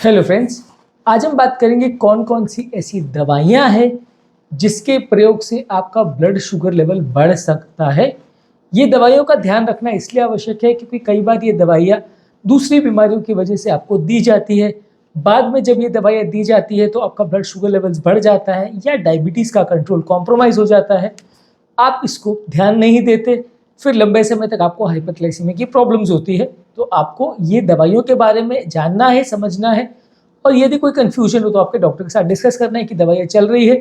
Hello friends, आज हम बात करेंगे कौन कौन सी ऐसी दवाइयाँ हैं जिसके प्रयोग से आपका ब्लड शुगर लेवल बढ़ सकता है। ये दवाइयों का ध्यान रखना इसलिए आवश्यक है क्योंकि कई बार ये दवाइयाँ दूसरी बीमारियों की वजह से आपको दी जाती है। बाद में जब ये दवाइयाँ दी जाती है तो आपका ब्लड शुगर लेवल्स बढ़ जाता है या डायबिटीज़ का कंट्रोल कॉम्प्रोमाइज़ हो जाता है। आप इसको ध्यान नहीं देते, फिर लंबे समय तक आपको हाइपरग्लाइसीमिया की प्रॉब्लम्स होती है। तो आपको ये दवाइयों के बारे में जानना है, समझना है, और यदि कोई कन्फ्यूजन हो तो आपके डॉक्टर के साथ डिस्कस करना है कि दवाइयाँ चल रही है,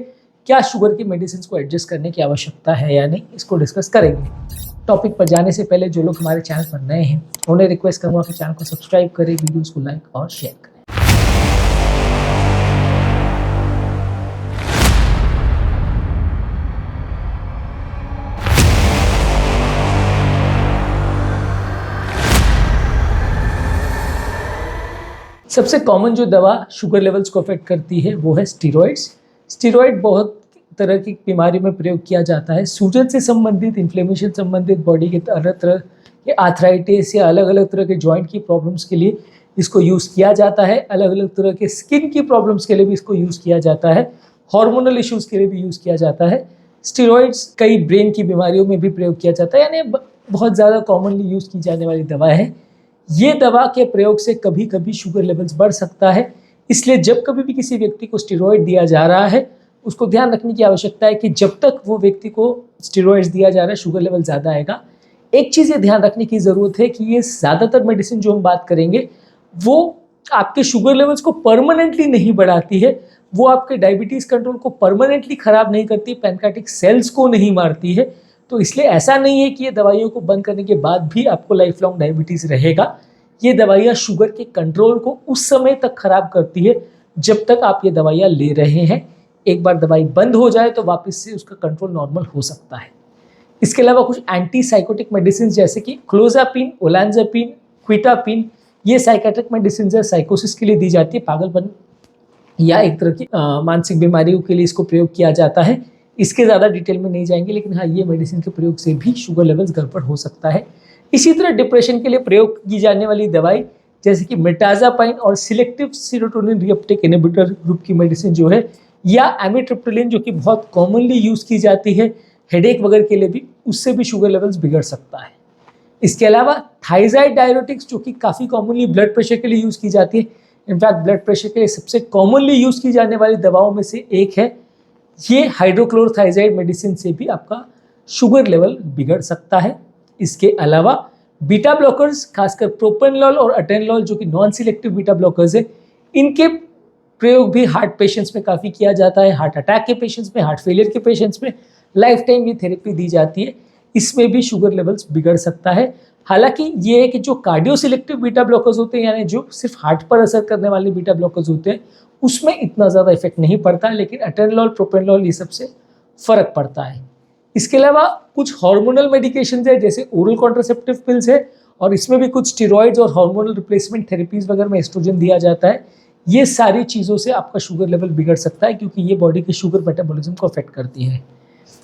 क्या शुगर की मेडिसिन को एडजस्ट करने की आवश्यकता है या नहीं, इसको डिस्कस करेंगे। टॉपिक पर जाने से पहले जो लोग हमारे चैनल पर नए हैं उन्हें रिक्वेस्ट करूँगा कि चैनल को सब्सक्राइब करें, वीडियोज़ को लाइक और शेयर करें। सबसे कॉमन जो दवा शुगर लेवल्स को अफेक्ट करती है वो है स्टीरॉइड्स। स्टीरॉइड बहुत तरह की बीमारी में प्रयोग किया जाता है। सूजन से संबंधित, इन्फ्लेमेशन संबंधित, बॉडी के अलग तरह के आर्थराइटिस या अलग अलग तरह के जॉइंट की प्रॉब्लम्स के लिए इसको यूज़ किया जाता है। अलग अलग तरह के स्किन की प्रॉब्लम्स के लिए भी इसको यूज़ किया जाता है। हार्मोनल इश्यूज़ के लिए भी यूज़ किया जाता है। स्टीरॉइड्स कई ब्रेन की बीमारियों में भी प्रयोग किया जाता है, यानी बहुत ज़्यादा कॉमनली यूज़ की जाने वाली दवा है। ये दवा के प्रयोग से कभी कभी शुगर लेवल्स बढ़ सकता है, इसलिए जब कभी भी किसी व्यक्ति को स्टेरॉइड दिया जा रहा है उसको ध्यान रखने की आवश्यकता है कि जब तक वो व्यक्ति को स्टेरॉइड्स दिया जा रहा है शुगर लेवल ज़्यादा आएगा। एक चीज़ ये ध्यान रखने की ज़रूरत है कि ये ज़्यादातर मेडिसिन जो हम बात करेंगे वो आपके शुगर लेवल्स को परमानेंटली नहीं बढ़ाती है, वो आपके डायबिटीज़ कंट्रोल को परमानेंटली ख़राब नहीं करती, पैनक्रियाटिक सेल्स को नहीं मारती है। तो इसलिए ऐसा नहीं है कि ये दवाइयों को बंद करने के बाद भी आपको लाइफ लॉन्ग डायबिटीज़ रहेगा। ये दवाइयाँ शुगर के कंट्रोल को उस समय तक खराब करती है जब तक आप ये दवाइयाँ ले रहे हैं। एक बार दवाई बंद हो जाए तो वापस से उसका कंट्रोल नॉर्मल हो सकता है। इसके अलावा कुछ एंटी साइकोटिक मेडिसिन जैसे कि क्लोजापिन, ओलांजापिन, क्विटापिन, ये साइकेट्रिक मेडिसिन है, साइकोसिस के लिए दी जाती है, पागलपन या एक तरह की मानसिक बीमारियों के लिए इसको प्रयोग किया जाता है। इसके ज़्यादा डिटेल में नहीं जाएंगे, लेकिन हाँ, ये मेडिसिन के प्रयोग से भी शुगर लेवल्स गड़बड़ हो सकता है। इसी तरह डिप्रेशन के लिए प्रयोग की जाने वाली दवाई जैसे कि मिटाजापाइन और selective serotonin reuptake inhibitor group की मेडिसिन जो है, या एमिट्रिप्टिलिन जो कि बहुत कॉमनली यूज़ की जाती है हेडेक वगैरह के लिए भी, उससे भी शुगर लेवल्स बिगड़ सकता है। इसके अलावा थाइजाइड डायरेटिक्स जो कि काफ़ी कॉमनली ब्लड प्रेशर के लिए यूज़ की जाती है, इनफैक्ट ब्लड प्रेशर के लिए सबसे कॉमनली यूज़ की जाने वाली दवाओं में से एक है, ये हाइड्रोक्लोरोथाइजाइड मेडिसिन से भी आपका शुगर लेवल बिगड़ सकता है। इसके अलावा बीटा ब्लॉकर्स, खासकर प्रोपेनलॉल और अटेनलॉल जो कि नॉन सिलेक्टिव बीटा ब्लॉकर्स है, इनके प्रयोग भी हार्ट पेशेंट्स में काफ़ी किया जाता है। हार्ट अटैक के पेशेंट्स में, हार्ट फेलियर के पेशेंट्स में लाइफ टाइम ये थेरेपी दी जाती है। इसमें भी शुगर लेवल्स बिगड़ सकता है। हालांकि ये है कि जो कार्डियो सिलेक्टिव बीटा ब्लॉकर्स होते हैं, यानी जो सिर्फ हार्ट पर असर करने वाले बीटा ब्लॉकर्स होते हैं, उसमें इतना ज़्यादा इफेक्ट नहीं पड़ता, लेकिन अटेनलॉल, प्रोपेनलॉल, ये सबसे फ़र्क पड़ता है। इसके अलावा कुछ हार्मोनल मेडिकेशन है जैसे ओरल कॉन्ट्रासेप्टिव पिल्स है, और इसमें भी कुछ स्टेरॉइड्स और हार्मोनल रिप्लेसमेंट थेरेपीज वगैरह में एस्ट्रोजन दिया जाता है। ये सारी चीज़ों से आपका शुगर लेवल बिगड़ सकता है क्योंकि ये बॉडी के शुगर मेटाबॉलिज्म को अफेक्ट करती है।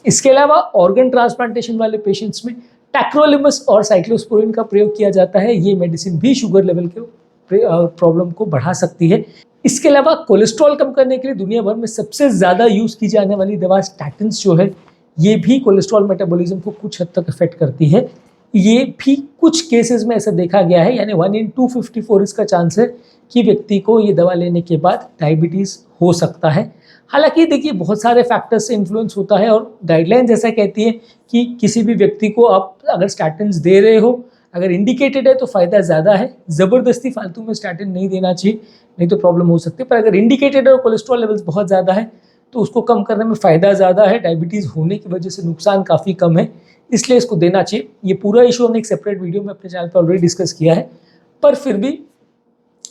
इसके अलावा ऑर्गन ट्रांसप्लांटेशन वाले पेशेंट्स में टैक्रोलिमस और साइक्लोस्पोरिन का प्रयोग किया जाता है। ये मेडिसिन भी शुगर लेवल के प्रॉब्लम को बढ़ा सकती है। इसके अलावा कोलेस्ट्रॉल कम करने के लिए दुनिया भर में सबसे ज़्यादा यूज़ की जाने वाली दवा स्टैटिन्स जो है, ये भी कोलेस्ट्रॉल मेटाबॉलिज्म को कुछ हद तक अफेक्ट करती है। ये भी कुछ केसेस में ऐसा देखा गया है, यानी 1 in 254 इसका चांस है कि व्यक्ति को ये दवा लेने के बाद डायबिटीज़ हो सकता है। हालांकि देखिए, बहुत सारे फैक्टर्स से इन्फ्लुएंस होता है और गाइडलाइंस ऐसा कहती है कि किसी भी व्यक्ति को आप अगर स्टैटिन्स दे रहे हो, अगर इंडिकेटेड है तो फ़ायदा ज़्यादा है। ज़बरदस्ती फालतू में स्टैटिन नहीं देना चाहिए, नहीं तो प्रॉब्लम हो सकती है। पर अगर इंडिकेटेड है और कोलेस्ट्रॉल लेवल्स बहुत ज़्यादा है तो उसको कम करने में फ़ायदा ज़्यादा है। डायबिटीज़ होने की वजह से नुकसान काफ़ी कम है, इसलिए इसको देना चाहिए। ये पूरा इशू हमने एक सेपरेट वीडियो में अपने चैनल पर ऑलरेडी डिस्कस किया है। पर फिर भी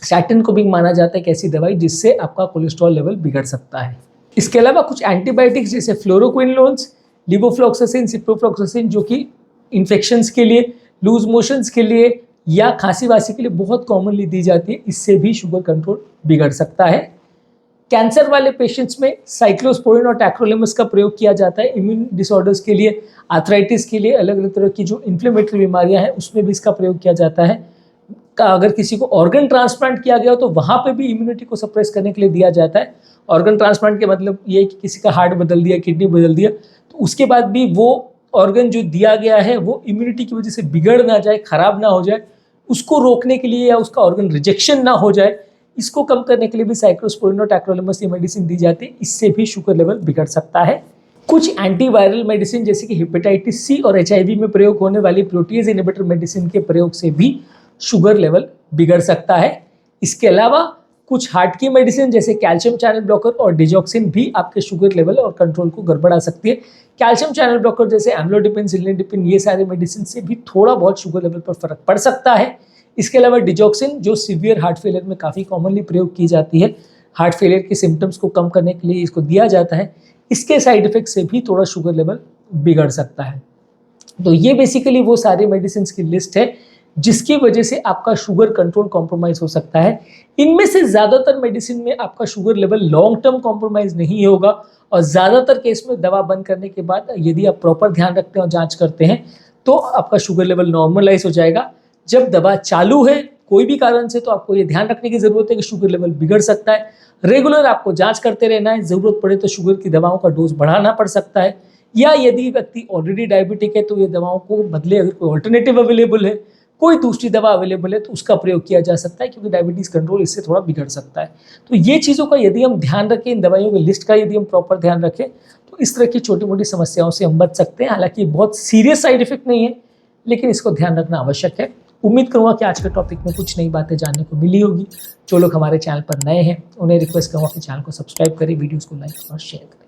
स्टैटिन को भी माना जाता है एक ऐसी दवाई जिससे आपका कोलेस्ट्रॉल लेवल बिगड़ सकता है। इसके अलावा कुछ एंटीबायोटिक्स जैसे फ्लोरोक्विनोलोन्स, लिवोफ्लॉक्सासिन, सिप्रोफ्लॉक्सासिन जो कि इन्फेक्शंस के लिए, लूज मोशंस के लिए या खांसी वासी के लिए बहुत कॉमनली दी जाती है, इससे भी शुगर कंट्रोल बिगड़ सकता है। कैंसर वाले पेशेंट्स में साइक्लोस्पोरिन और टैक्रोलिमस का प्रयोग किया जाता है। इम्यून डिसऑर्डर्स के लिए, आर्थराइटिस के लिए, अलग अलग तरह की जो इन्फ्लेमेटरी बीमारियां हैं उसमें भी इसका प्रयोग किया जाता है। अगर किसी को ऑर्गन ट्रांसप्लांट किया गया हो तो वहाँ पे भी इम्यूनिटी को सप्रेस करने के लिए दिया जाता है। ऑर्गन ट्रांसप्लांट के मतलब ये है कि किसी का हार्ट बदल दिया, किडनी बदल दिया, तो उसके बाद भी वो ऑर्गन जो दिया गया है वो इम्यूनिटी की वजह से बिगड़ ना जाए, खराब ना हो जाए, उसको रोकने के लिए या उसका ऑर्गन रिजेक्शन ना हो जाए, इसको कम करने के लिए भी साइक्लोस्पोरिन और टैक्रोलिमस ये मेडिसिन दी जाती है। इससे भी शुगर लेवल बिगड़ सकता है। कुछ एंटीवायरल मेडिसिन जैसे कि हेपेटाइटिस सी और HIV में प्रयोग होने वाली प्रोटीज इनहिबिटर मेडिसिन के प्रयोग से भी शुगर लेवल बिगड़ सकता है। इसके अलावा कुछ हार्ट की मेडिसिन जैसे कैल्शियम चैनल ब्लॉकर और डिजॉक्सिन भी आपके शुगर लेवल और कंट्रोल को गड़बड़ा सकती है। कैल्शियम चैनल ब्लॉकर जैसे एम्लोडिपिन, सिलिडिपिन, ये सारे मेडिसिन से भी थोड़ा बहुत शुगर लेवल पर फर्क पड़ सकता है। इसके अलावा डिजॉक्सिन जो सीवियर हार्ट फेलियर में काफ़ी कॉमनली प्रयोग की जाती है, हार्ट फेलियर के सिम्टम्स को कम करने के लिए इसको दिया जाता है, इसके साइड इफेक्ट से भी थोड़ा शुगर लेवल बिगड़ सकता है। तो ये बेसिकली वो सारी मेडिसिन की लिस्ट है जिसकी वजह से आपका शुगर कंट्रोल कॉम्प्रोमाइज हो सकता है। इनमें से ज़्यादातर मेडिसिन में आपका sugar level long term compromise नहीं होगा और ज़्यादातर केस में दवा बंद करने के बाद यदि आप प्रॉपर ध्यान रखते हैं और जांच करते हैं तो आपका शुगर लेवल नॉर्मलाइज हो जाएगा। जब दवा चालू है कोई भी कारण से तो आपको ये ध्यान रखने की ज़रूरत है कि शुगर लेवल बिगड़ सकता है। रेगुलर आपको जांच करते रहना है, ज़रूरत पड़े तो शुगर की दवाओं का डोज बढ़ाना पड़ सकता है, या यदि व्यक्ति ऑलरेडी डायबिटिक है तो ये दवाओं को बदले अगर कोई ऑल्टरनेटिव अवेलेबल है, कोई दूसरी दवा अवेलेबल है तो उसका प्रयोग किया जा सकता है, क्योंकि डायबिटीज़ कंट्रोल इससे थोड़ा बिगड़ सकता है। तो ये चीज़ों का यदि हम ध्यान रखें, इन दवाइयों की लिस्ट का यदि हम प्रॉपर ध्यान रखें तो इस तरह की छोटी मोटी समस्याओं से हम बच सकते हैं। हालांकि बहुत सीरियस साइड इफेक्ट नहीं है, लेकिन इसको ध्यान रखना आवश्यक है। उम्मीद करूँगा कि आज के टॉपिक में कुछ नई बातें जानने को मिली होगी। जो लोग हमारे चैनल पर नए हैं उन्हें रिक्वेस्ट करूँगा कि चैनल को सब्सक्राइब करें, वीडियोज़ को लाइक और शेयर करें।